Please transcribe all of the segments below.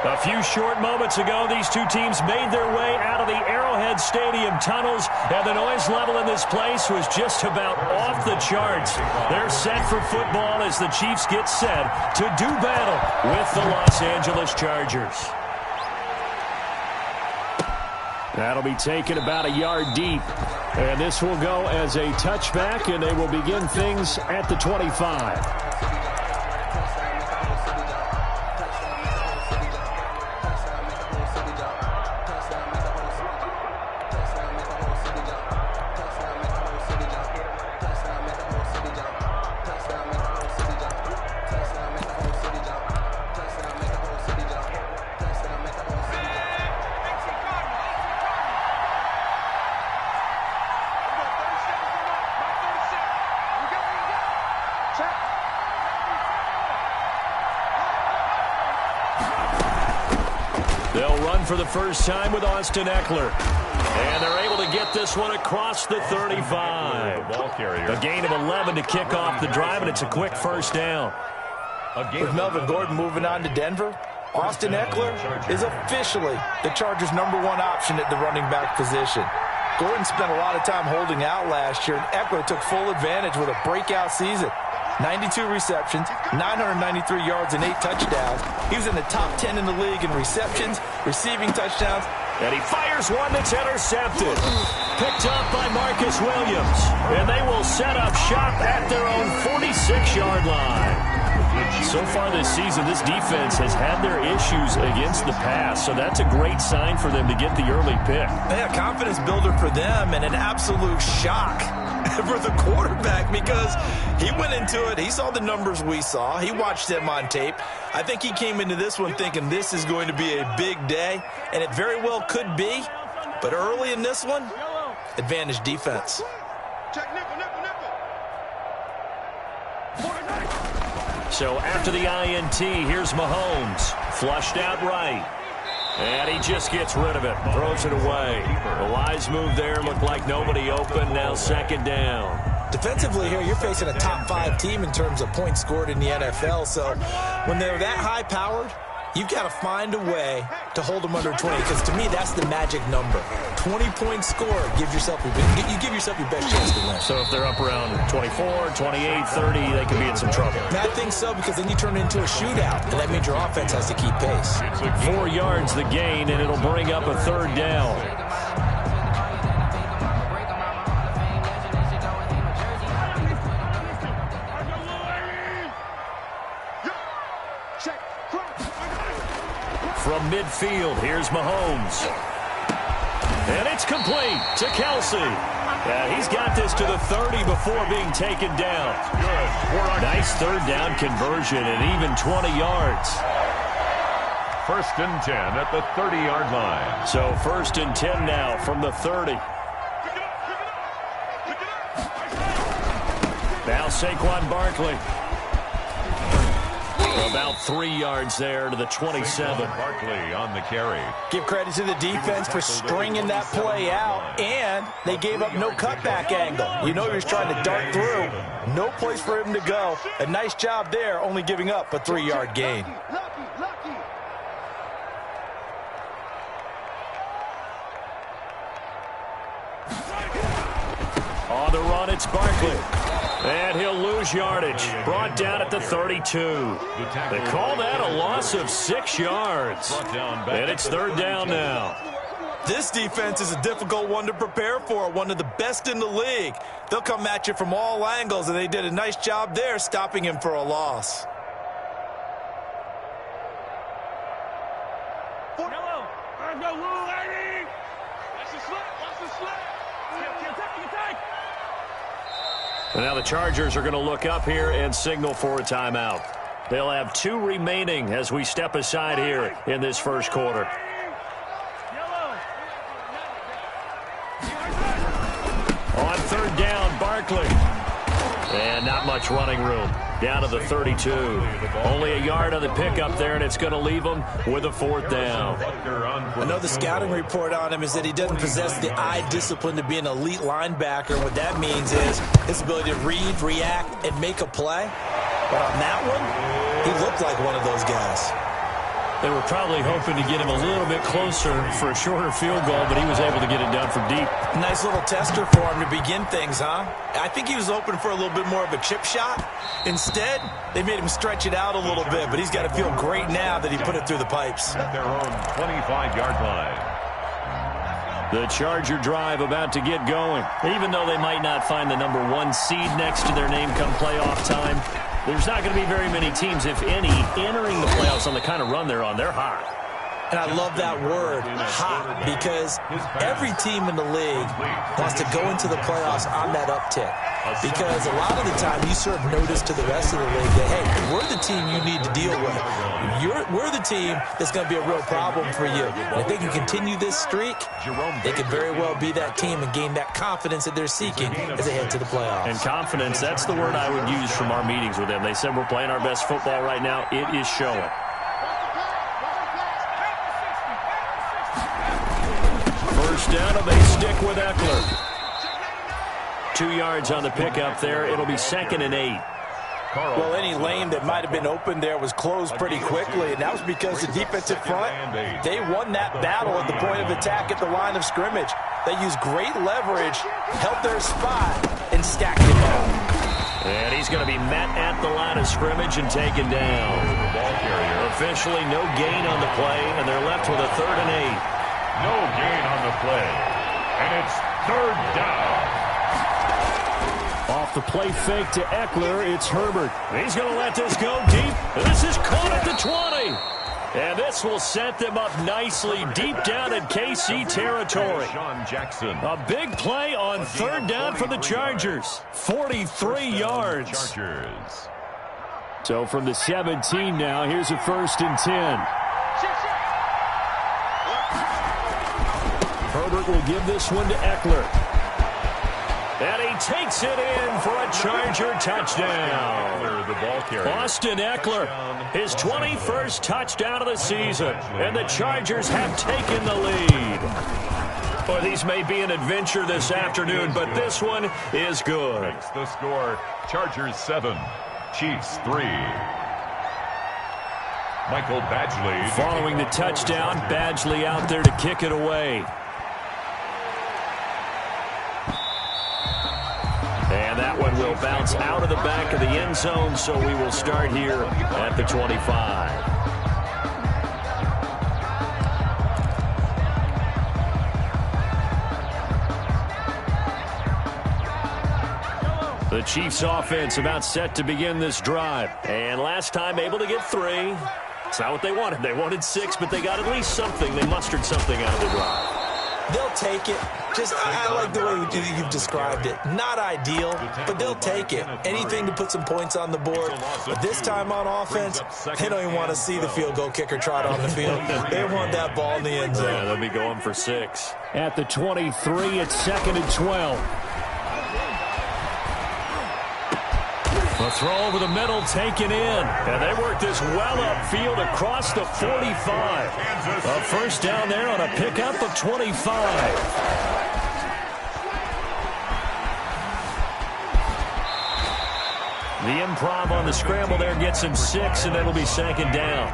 A few short moments ago, these two teams made their way out of the Arrowhead Stadium tunnels, and the noise level in this place was just about off the charts. They're set for football as the Chiefs get set to do battle with the Los Angeles Chargers. That'll be taken about a yard deep, and this will go as a touchback, and they will begin things at the 25. They'll run for the first time with Austin Eckler. And they're able to get this one across the 35. A gain of 11 to kick off the drive, and it's a quick first down. With Melvin Gordon moving on to Denver, Austin Eckler is officially the Chargers' #1 option at the running back position. Gordon spent a lot of time holding out last year, and Eckler took full advantage with a breakout season. 92 receptions, 993 yards, and 8 touchdowns. He was in the top 10 in the league in receptions, receiving touchdowns. And he fires one that's intercepted. Picked up by Marcus Williams. And they will set up shop at their own 46-yard line. So far this season, this defense has had their issues against the pass, so that's a great sign for them to get the early pick. Yeah, confidence builder for them, and an absolute shock for the quarterback because he went into it. He saw the numbers we saw. He watched them on tape. I think he came into this one thinking this is going to be a big day, and it very well could be. But early in this one, advantage defense. So after the INT, here's Mahomes. Flushed out right. And he just gets rid of it. Throws it away. A wise move there. Looked like nobody open. Now second down. Defensively here, you're facing a top 5 team in terms of points scored in the NFL. So when they're that high-powered, you've got to find a way to hold them under 20, because to me, that's the magic number. 20-point score, give yourself your best chance to win. So if they're up around 24, 28, 30, they could be in some trouble. I think so, because then you turn it into a shootout, and that means your offense has to keep pace. 4 yards the gain, and it'll bring up a third down. From midfield, here's Mahomes. And it's complete to Kelsey. Yeah, he's got this to the 30 before being taken down. Nice third down conversion and even 20 yards. 1st and 10 at the 30-yard line. So 1st and 10 now from the 30. Now Saquon Barkley. About 3 yards there to the 27. Barkley on the carry. Give credit to the defense for stringing that play out, and they gave up no cutback angle. You know he was trying to dart through. No place for him to go. A nice job there, only giving up a 3-yard gain. On the run, it's Barkley. And he'll lose yardage. Brought down at the 32. They call that a loss of 6 yards. And it's third down now. This defense is a difficult one to prepare for, one of the best in the league. They'll come at you from all angles, and they did a nice job there stopping him for a loss. And now the Chargers are going to look up here and signal for a timeout. They'll have 2 remaining as we step aside here in this first quarter. On third down, Barkley. And not much running room. Down to the 32. Only a yard on the pickup there, and it's going to leave them with a 4th down. I know the scouting report on him is that he doesn't possess the eye discipline to be an elite linebacker. What that means is his ability to read, react, and make a play. But on that one, he looked like one of those guys. They were probably hoping to get him a little bit closer for a shorter field goal, but he was able to get it done from deep. Nice little tester for him to begin things, huh? I think he was hoping for a little bit more of a chip shot. Instead, they made him stretch it out a little bit, but he's got to feel great now that he put it through the pipes. At their own 25-yard line. The Charger drive about to get going. Even though they might not find the #1 seed next to their name come playoff time, there's not going to be very many teams, if any, entering the playoffs on the kind of run they're on. They're hot. And I love that word, hot, because every team in the league wants to go into the playoffs on that uptick. Because a lot of the time you serve notice to the rest of the league that, hey, we're the team you need to deal with. We're the team that's going to be a real problem for you. And if they can continue this streak, they could very well be that team and gain that confidence that they're seeking as they head to the playoffs. And confidence, that's the word I would use from our meetings with them. They said we're playing our best football right now. It is showing. First down, and they stick with Eckler. 2 yards on the pickup there. It'll be 2nd and 8. Well, any lane that might have been open there was closed pretty quickly, and that was because the defensive front, they won that battle at the point of attack at the line of scrimmage. They used great leverage, held their spot, and stacked it out. And he's going to be met at the line of scrimmage and taken down. Officially no gain on the play, and they're left with a 3rd and 8. No gain on the play. And it's 3rd down. Off the play fake to Eckler, it's Herbert. He's going to let this go deep. This is caught at the 20. And this will set them up nicely deep down in KC territory. A big play on 3rd down for the Chargers. 43 yards. So from the 17 now, here's a 1st and 10. Herbert will give this one to Eckler. And he takes it in for a Charger touchdown. Austin Eckler, his 21st touchdown of the season. And the Chargers have taken the lead. Boy, these may be an adventure this afternoon, but this one is good. Makes the score, Chargers 7, Chiefs 3. Michael Badgley. Following the touchdown, Badgley out there to kick it away. And that one will bounce out of the back of the end zone, so we will start here at the 25. The Chiefs offense about set to begin this drive. And last time able to get 3. It's not what they wanted. They wanted 6, but they got at least something. They mustered something out of the drive. They'll take it. I like the way you've described it. Not ideal, but they'll take it. Anything to put some points on the board. But this time on offense, they don't even want to see the field goal kicker trot on the field. They want that ball in the end zone. Yeah, they'll be going for 6. At the 23, it's 2nd and 12. The throw over the middle taken in. And they work this well upfield across the 45. A 1st down there on a pickup of 25. The improv on the scramble there gets him 6, and it'll be 2nd down.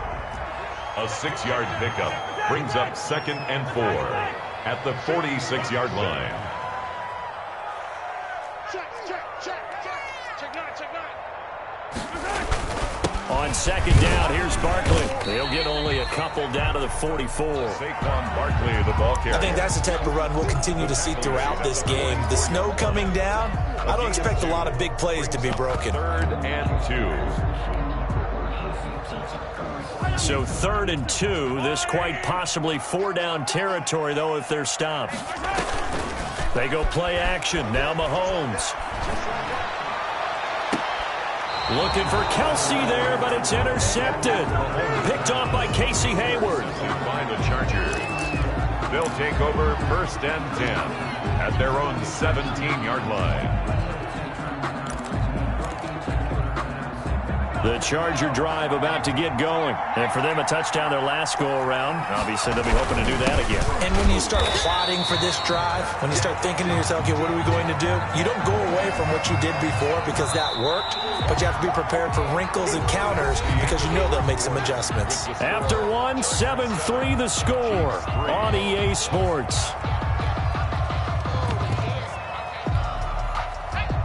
A 6-yard pickup brings up 2nd and 4 at the 46-yard line. On 2nd down, here's Barkley. They'll get only a couple down to the 44. Saquon Barkley, the ball carrier. I think that's the type of run we'll continue to see throughout this game. The snow coming down, I don't expect a lot of big plays to be broken. 3rd and 2. So 3rd and 2, this quite possibly 4-down territory, though, if they're stopped. They go play action. Now Mahomes. Looking for Kelsey there, but it's intercepted. Picked off by Casey Hayward. By the Chargers. They'll take over 1st and 10 at their own 17-yard line. The Charger drive about to get going. And for them, a touchdown their last go-around. Obviously, they'll be hoping to do that again. And when you start plotting for this drive, when you start thinking to yourself, okay, what are we going to do? You don't go away from what you did before because that worked, but you have to be prepared for wrinkles and counters because you know they'll make some adjustments. After one, 7-3 the score on EA Sports.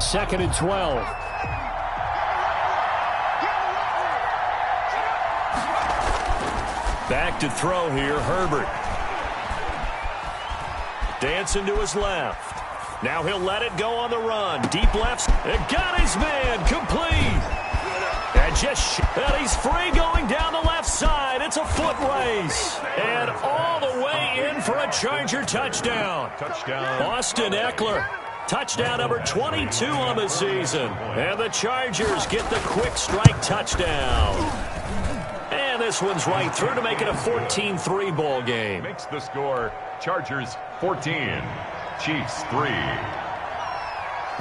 2nd and 12. Back to throw here, Herbert. Dancing to his left. Now he'll let it go on the run. Deep left. It got his man. Complete. And he's free going down the left side. It's a foot race. And all the way in for a Charger touchdown. Austin Eckler. Touchdown number 22 on the season. And the Chargers get the quick strike touchdown. And this one's right through to make it a 14-3 ball game. Makes the score Chargers 14, Chiefs 3.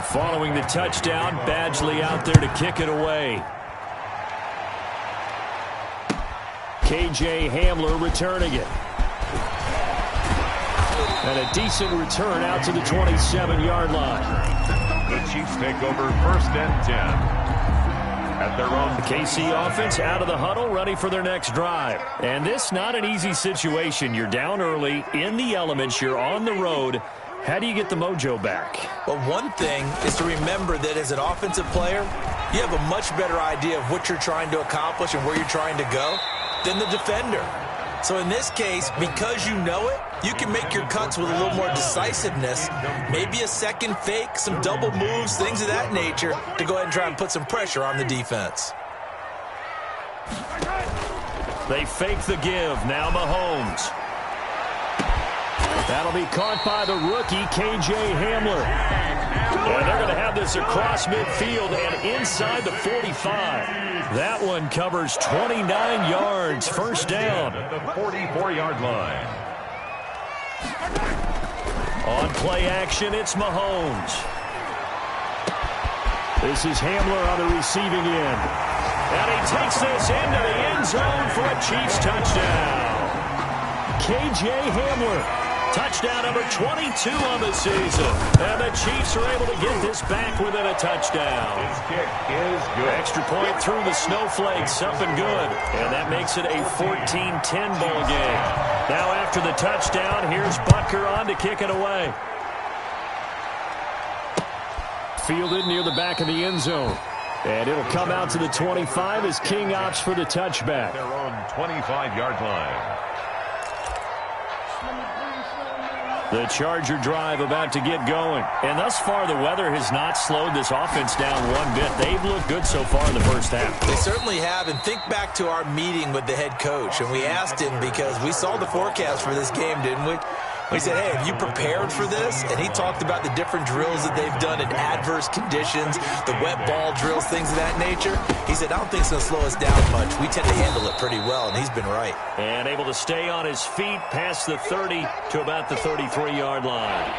Following the touchdown, Badgley out there to kick it away. KJ Hamler returning it. And a decent return out to the 27-yard line. The Chiefs take over 1st and 10. At their own. The KC offense out of the huddle, ready for their next drive. And this not an easy situation. You're down early, in the elements, you're on the road. How do you get the mojo back? Well, one thing is to remember that as an offensive player, you have a much better idea of what you're trying to accomplish and where you're trying to go than the defender. So in this case, because you know it, you can make your cuts with a little more decisiveness, maybe a second fake, some double moves, things of that nature, to go ahead and try and put some pressure on the defense. They fake the give. Now Mahomes. That'll be caught by the rookie, KJ Hamler. And they're going to have this across midfield and inside the 45. That one covers 29 yards. First down. At the 44-yard line. On play action, it's Mahomes. This is Hamler on the receiving end. And he takes this into the end zone for a Chiefs touchdown. KJ Hamler. Touchdown number 22 on the season. And the Chiefs are able to get this back within a touchdown. His kick is good. Extra point through the snowflakes. Something good. And that makes it a 14-10 ball game. Now after the touchdown, here's Butker on to kick it away. Fielded near the back of the end zone. And it'll come out to the 25 as King opts for the touchback. Their own 25-yard line. The Charger drive about to get going. And thus far, the weather has not slowed this offense down one bit. They've looked good so far in the first half. They certainly have. And think back to our meeting with the head coach. And we asked him because we saw the forecast for this game, didn't we? We said, hey, have you prepared for this? And he talked about the different drills that they've done in adverse conditions, the wet ball drills, things of that nature. He said, I don't think it's going to slow us down much. We tend to handle it pretty well, and he's been right. And able to stay on his feet past the 30 to about the 33-yard line.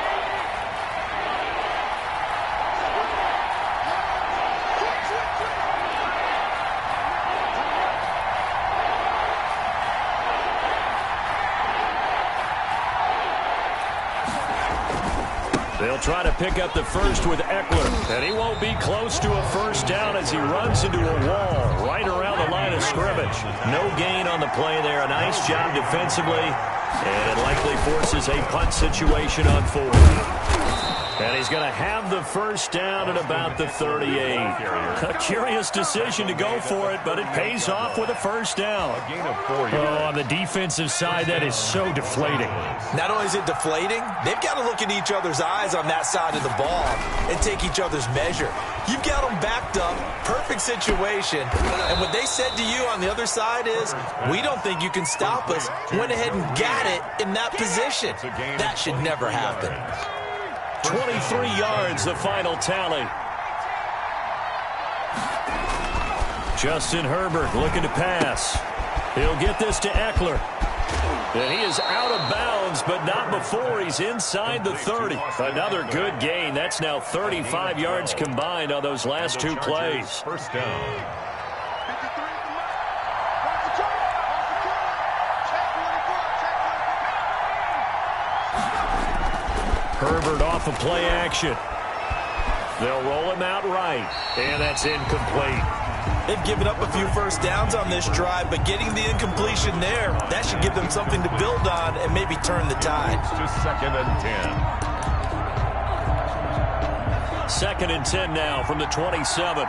They'll try to pick up the first with Eckler. And he won't be close to a first down as he runs into a wall right around the line of scrimmage. No gain on the play there. A nice job defensively. And it likely forces a punt situation on fourth. And he's going to have the first down at about the 38. A curious decision to go for it, but it pays off with a first down. A gain of 4 yards. Oh, on the defensive side, that is so deflating. Not only is it deflating, they've got to look in each other's eyes on that side of the ball and take each other's measure. You've got them backed up, perfect situation, and what they said to you on the other side is, we don't think you can stop us. Went ahead and got it in that position. That should never happen. 23 yards, the final tally. Justin Herbert looking to pass. He'll get this to Eckler. And he is out of bounds, but not before he's inside the 30. Another good gain. That's now 35 yards combined on those last two plays. First down. Herbert off of play action. They'll roll him out right, and that's incomplete. They've given up a few first downs on this drive, but getting the incompletion there, that should give them something to build on and maybe turn the tide. It's to 2nd and 10. 2nd and 10 now from the 27.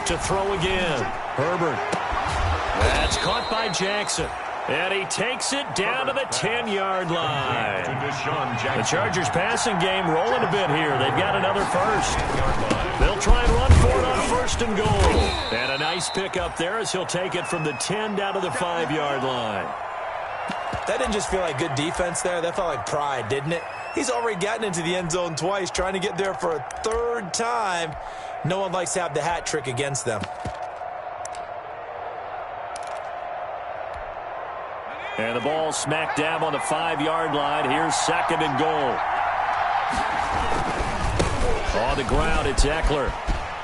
To throw again. Herbert. That's caught by Jackson. And he takes it down to the 10-yard line. The Chargers passing game rolling a bit here. They've got another first. They'll try and run for it on 1st and goal. And a nice pick up there as he'll take it from the 10 down to the 5-yard line. That didn't just feel like good defense there. That felt like pride, didn't it? He's already gotten into the end zone twice, trying to get there for a 3rd time. No one likes to have the hat trick against them. And the ball smack dab on the 5-yard line. Here's 2nd and goal. On the ground, it's Eckler.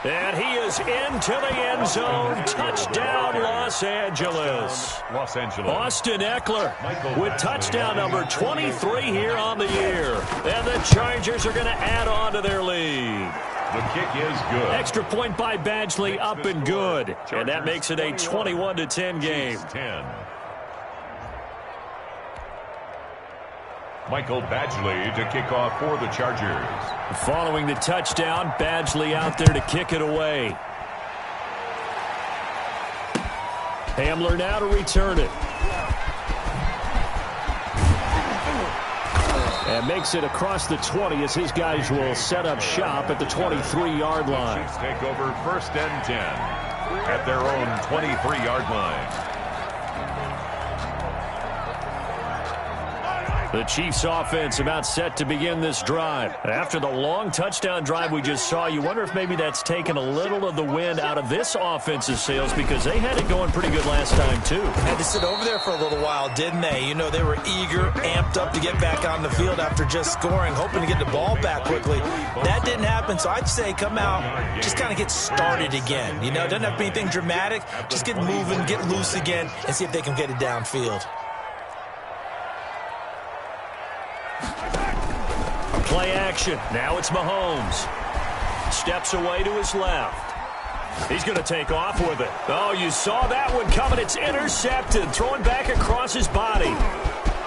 And he is into the end zone. Touchdown, Los Angeles. Austin Eckler with touchdown number 23 here on the year. And the Chargers are going to add on to their lead. The kick is good. Extra point by Badgley, up and good. And that makes it a 21-10 game. 10. Michael Badgley to kick off for the Chargers. Following the touchdown, Badgley out there to kick it away. Hamler now to return it. And makes it across the 20 as his guys will set up shop at the 23-yard line. Chiefs take over 1st and 10 at their own 23-yard line. The Chiefs offense about set to begin this drive. After the long touchdown drive we just saw, you wonder if maybe that's taken a little of the wind out of this offensive sails because they had it going pretty good last time too. Had to sit over there for a little while, didn't they? You know, they were eager, amped up to get back on the field after just scoring, hoping to get the ball back quickly. That didn't happen, so I'd say come out, just kind of get started again. You know, doesn't have to be anything dramatic. Just get moving, get loose again, and see if they can get it downfield. Play action. Now it's Mahomes. Steps away to his left. He's going to take off with it. Oh, you saw that one coming. It's intercepted. Throwing back across his body.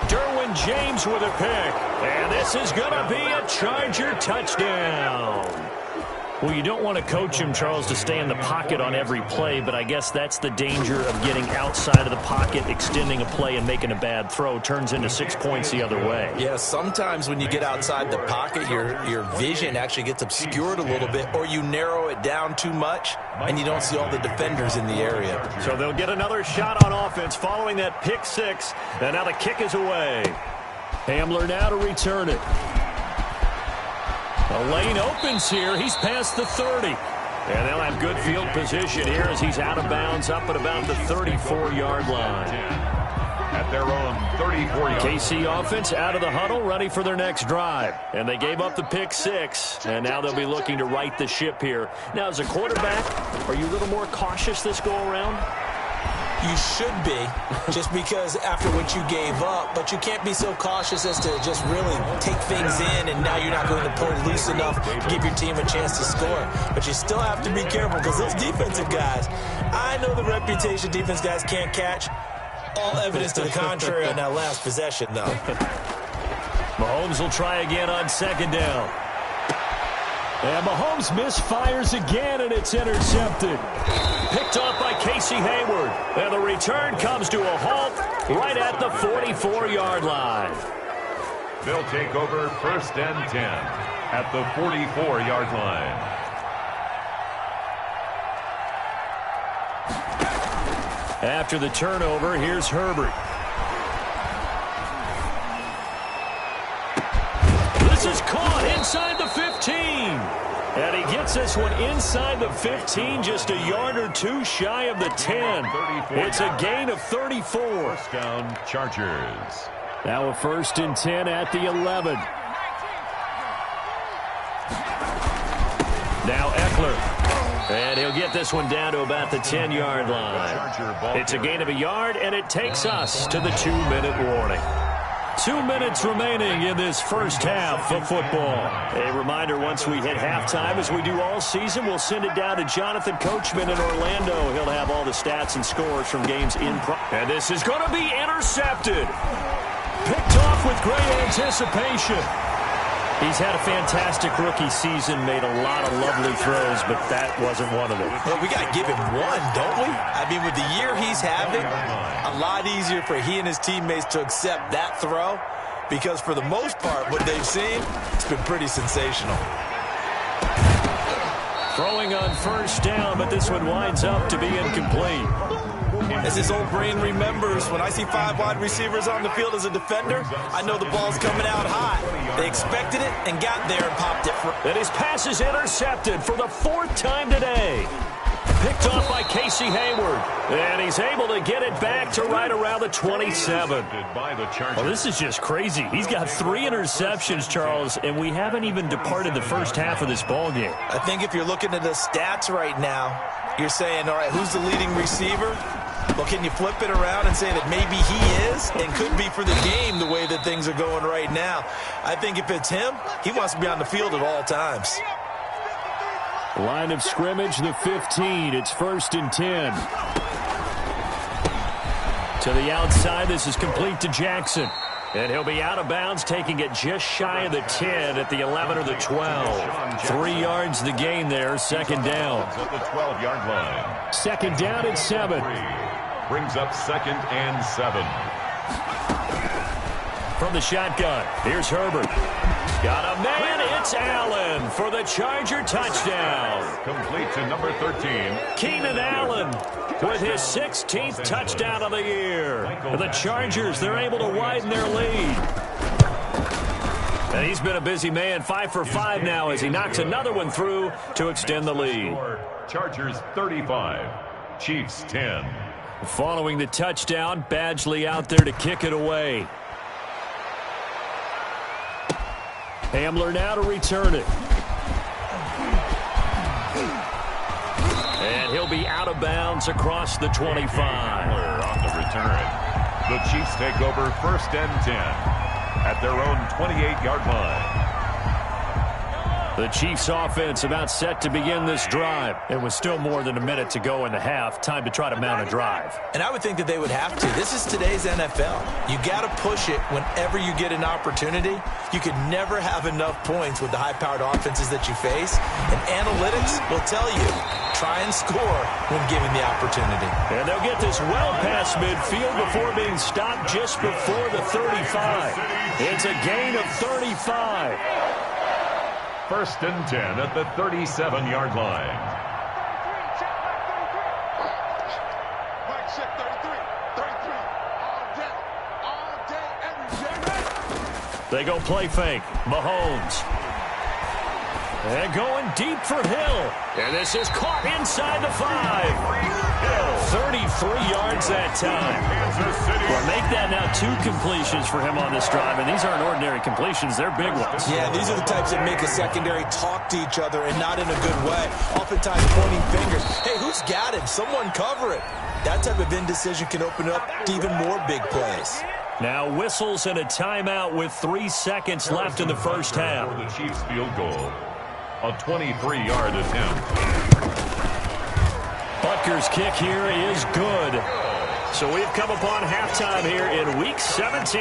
Derwin James with a pick. And this is going to be a Charger touchdown. Well, you don't want to coach him, Charles, to stay in the pocket on every play, but I guess that's the danger of getting outside of the pocket, extending a play, and making a bad throw. Turns into 6 points the other way. Yeah, sometimes when you get outside the pocket, your vision actually gets obscured a little bit, or you narrow it down too much, and you don't see all the defenders in the area. So they'll get another shot on offense following that pick six, and now the kick is away. Hamler now to return it. The lane opens here. He's past the 30. And they'll have good field position here as he's out of bounds up at about the 34-yard line. At their own 34-yard line. KC offense out of the huddle, ready for their next drive. And they gave up the pick six, and now they'll be looking to right the ship here. Now, as a quarterback, are you a little more cautious this go-around? You should be, just because after what you gave up, but you can't be so cautious as to just really take things in, and now you're not going to pull loose enough to give your team a chance to score. But you still have to be careful because those defensive guys, I know the reputation defense guys can't catch. All evidence to the contrary on that last possession, though. Mahomes will try again on 2nd down. And Mahomes misfires again, and it's intercepted. Picked off by Casey Hayward. And the return comes to a halt right at the 44-yard line. They'll take over 1st and 10 at the 44-yard line. After the turnover, here's Herbert. This is caught inside the 15. And he gets this one inside the 15, just a yard or two shy of the 10. It's a gain of 34. First down, Chargers. Now a 1st and 10 at the 11. Now Eckler. And he'll get this one down to about the 10-yard line. It's a gain of a yard, and it takes us to the 2-minute warning. 2 minutes remaining in this first half of football. A reminder, once we hit halftime, as we do all season, we'll send it down to Jonathan Coachman in Orlando. He'll have all the stats and scores from games in And this is going to be intercepted. Picked off with great anticipation. He's had a fantastic rookie season, made a lot of lovely throws, but that wasn't one of them. Well, we got to give him one, don't we? I mean, with the year he's having, a lot easier for he and his teammates to accept that throw, because for the most part, what they've seen, it's been pretty sensational. Throwing on first down, but this one winds up to be incomplete. As his old brain remembers, when I see 5 wide receivers on the field as a defender, I know the ball's coming out high. They expected it and got there and popped it. And his pass is intercepted for the 4th time today. Picked off by Casey Hayward. And he's able to get it back to right around the 27. Well, this is just crazy. He's got 3 interceptions, Charles, and we haven't even departed the first half of this ballgame. I think if you're looking at the stats right now, you're saying, all right, who's the leading receiver? Well, can you flip it around and say that maybe he is and could be for the game the way that things are going right now? I think if it's him, he wants to be on the field at all times. Line of scrimmage, the 15. It's 1st and 10. To the outside, this is complete to Jackson. And he'll be out of bounds, taking it just shy of the 10 at the 11 or the 12. 3 yards the gain there, 2nd down. At the 12-yard line. 2nd down at 7. Brings up 2nd and 7. From the shotgun, here's Herbert. Got a man, it's Allen for the Charger touchdown. Complete to number 13. Keenan Allen with his 16th touchdown of the year. The Chargers, they're able to widen their lead. And he's been a busy man, 5 for 5 now as he knocks another one through to extend the lead. Chargers 35, Chiefs 10. Following the touchdown, Badgley out there to kick it away. Hamler now to return it. And he'll be out of bounds across the 25. On the return. The Chiefs take over 1st and 10 at their own 28-yard line. The Chiefs offense about set to begin this drive. It was still more than a minute to go in the half. Time to try to mount a drive. And I would think that they would have to. This is today's NFL. You got to push it whenever you get an opportunity. You can never have enough points with the high-powered offenses that you face. And analytics will tell you, try and score when given the opportunity. And they'll get this well past midfield before being stopped just before the 35. It's a gain of 35. 1st and 10 at the 37-yard line. They go play fake. Mahomes. And going deep for Hill. And this is caught inside the 5. 33 yards that time. Well, make that now 2 completions for him on this drive. And these aren't ordinary completions. They're big ones. Yeah, these are the types that make a secondary talk to each other and not in a good way. Oftentimes pointing fingers. Hey, who's got him? Someone cover it. That type of indecision can open up to even more big plays. Now whistles and a timeout with 3 seconds left in the first half. For the Chiefs field goal. A 23-yard attempt. Butker's kick here is good. So we've come upon halftime here in Week 17.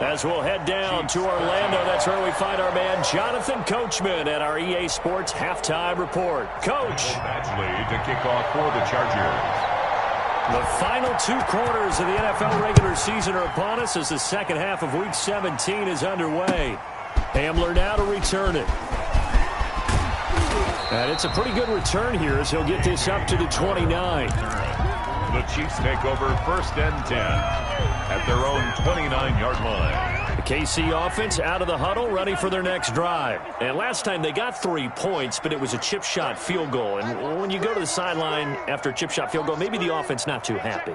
As we'll head down to Orlando, that's where we find our man Jonathan Coachman at our EA Sports Halftime Report. Coach. Badgley to kick off for the Chargers. The final 2 quarters of the NFL regular season are upon us as the second half of Week 17 is underway. Hamler now to return it. And it's a pretty good return here as he'll get this up to the 29. The Chiefs take over 1st and 10 at their own 29-yard line. The KC offense out of the huddle, ready for their next drive. And last time they got 3 points, but it was a chip shot field goal. And when you go to the sideline after a chip shot field goal, maybe the offense not too happy.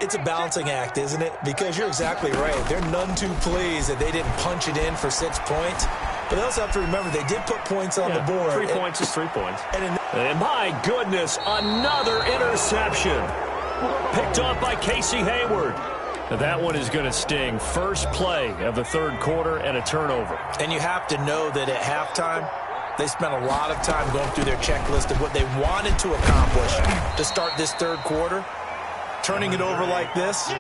It's a balancing act, isn't it? Because you're exactly right. They're none too pleased that they didn't punch it in for 6 points. But they also have to remember they did put points on the board. 3 points is 3 points. And my goodness, another interception. Picked off by Casey Hayward. That one is going to sting. First play of the third quarter and a turnover. And you have to know that at halftime, they spent a lot of time going through their checklist of what they wanted to accomplish to start this third quarter. Turning it over like this.